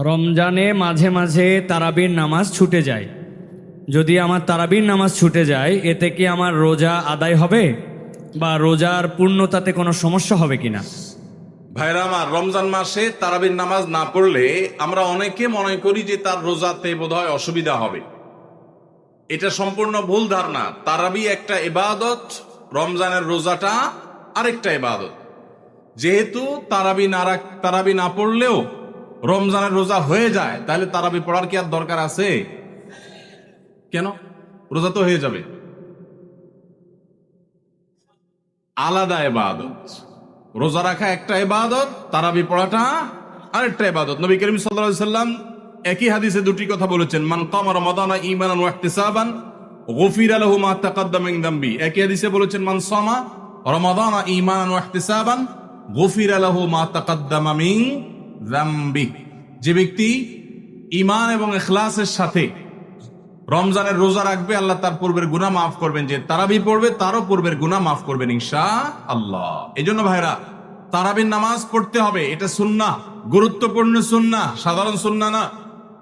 রমজানে মাঝে মাঝে তারাবির নামাজ ছুটে যায়। যদি আমার তারাবির নামাজ ছুটে যায়, এতে কি আমার রোজা আদায় হবে বা রোজার পূর্ণতাতে কোনো সমস্যা হবে কিনা? ভাইরা আমার, রমজান মাসে তারাবির নামাজ না পড়লে আমরা অনেকে মনে করি যে তার রোজাতে বোধহয় অসুবিধা হবে। এটা সম্পূর্ণ ভুল ধারণা। তারাবি একটা ইবাদত, রমজানের রোজাটা আরেকটা ইবাদত। যেহেতু তারাবি না পড়লেও রমজানের রোজা হয়ে যায়, তাহলে তারাবি পড়ার কি আর দরকার আছে? কেন? রোজা তো হয়ে যাবে। আলাদা ইবাদত। রোজা রাখা একটা ইবাদত, তারাবি পড়াটা আরেকটা ইবাদত। নবী করিম সাল্লাল্লাহু আলাইহি সাল্লাম একই হাদিসে দুটি কথা বলেছেন, মান কামা রমাদানা ঈমানান ওয়া ইহতিসাবান গুফিরা লাহু মা তাকাদ্দামা মিন যামবি। একই হাদিসে বলেছেন, মান সামা রমাদানা ঈমানান ওয়া ইহতিসাবান গুফিরা লাহু মা তাকাদ্দামা মিন যামবি। যে ব্যক্তি ঈমান এবং ইখলাসের সাথে রমজানের রোজা রাখবে, আল্লাহ তার পূর্বের গুনাহ মাফ করবেন। যে তারাবি পড়বে তারও পূর্বের গুনাহ মাফ করবেন ইনশাআল্লাহ। এই জন্য ভাইরা, তারাবির নামাজ পড়তে হবে। এটা সুন্নাহ, গুরুত্বপূর্ণ সুন্নাহ, সাধারণ সুন্নাহ না।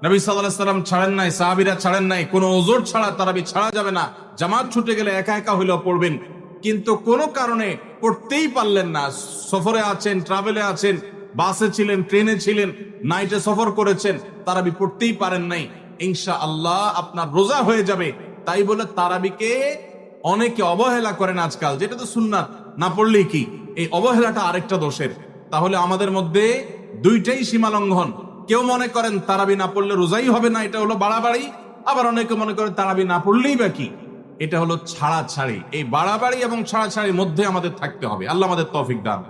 নবী সাল্লাল্লাহু আলাইহি সাল্লাম ছাড়েন নাই, সাহাবীরা ছাড়েন নাই। কোনো ওযর ছাড়া তারাবি ছাড়া যাবে না। জামাত ছুটে গেলে একা একা হইলেও পড়বেন, কিন্তু কোনো কারণে পড়তেই পারলেন না, সফরে আছেন, ট্রাভেলে আছেন, বাসে ছিলেন, ট্রেনে ছিলেন, নাইটে সফর করেছেন, তারাবি পড়তেই পারেন নাই, ইনশাআল্লাহ আপনার রোজা হয়ে যাবে। তাই বলে তারাবিকে অনেকে অবহেলা করেন আজকাল, যেটা তো সুন্নাত, না পড়লেই কি। এই অবহেলাটা আরেকটা দোষের। তাহলে আমাদের মধ্যে দুইটাই সীমা লঙ্ঘন। কেউ মনে করেন তারাবি না পড়লে রোজাই হবে না, এটা হলো বাড়াবাড়ি। আবার অনেকে মনে করেন তারাবি না পড়লেই বা কি, এটা হলো ছাড়াছাড়ি। এই বাড়াবাড়ি এবং ছাড়াছাড়ির মধ্যে আমাদের থাকতে হবে। আল্লাহ আমাদের তৌফিক দান।